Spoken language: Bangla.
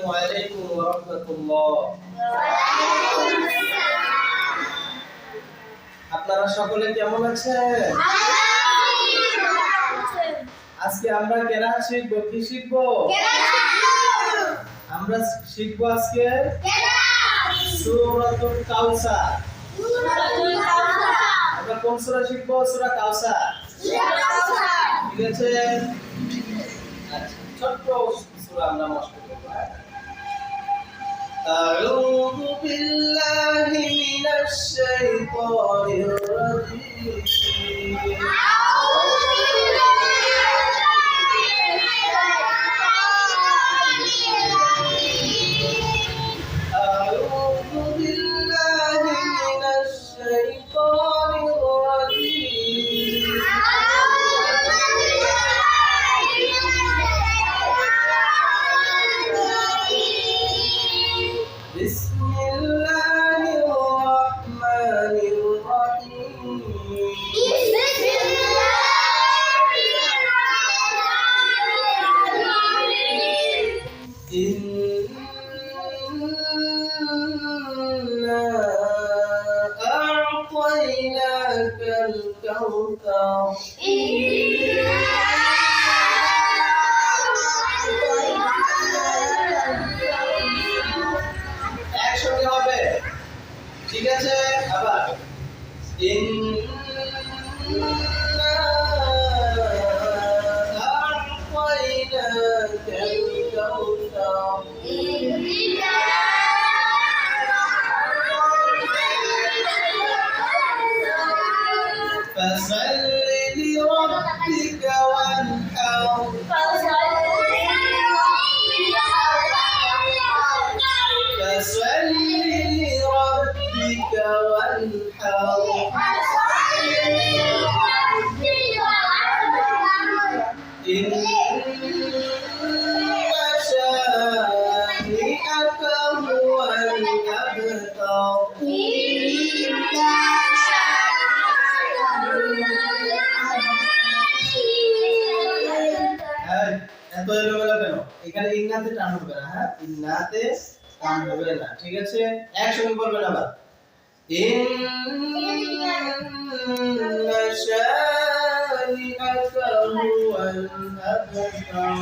ওয়ালাইকুম ওয়া রাহমাতুল্লাহ। আপনারা সকলে কেমন আছেন? আজকে আমরা কেরাত শিখব। কি শিখব? আমরা শিখব আজকে সূরাতুল কাউসার। আমরা কোন সূরা শিখব? সূরা কাউসার। ঠিক আছে? আচ্ছা, ছোট্ট সূরা আমরা মস্ত করব। أعوذ بالله من الشيطان الرجيم أعوذ بالله من الشيطان الرجيم بسم الله الرحمن الرحيم إنا أعطيناك الكوثر একসঙ্গে হবে। ঠিক আছে? আবার إنا أعطيناك الكوثر فصل لربك وانحر فصل لربك وانحر إن شانئك هو الأبتر এত এলোমেলো কেন? এখানে ইন্নাতে টান হবে না। হ্যাঁ, ইন্নাতে টান হবে না। ঠিক আছে? একসঙ্গে বলবেন আবার ইন্না শানিআকা হুয়াল আবতার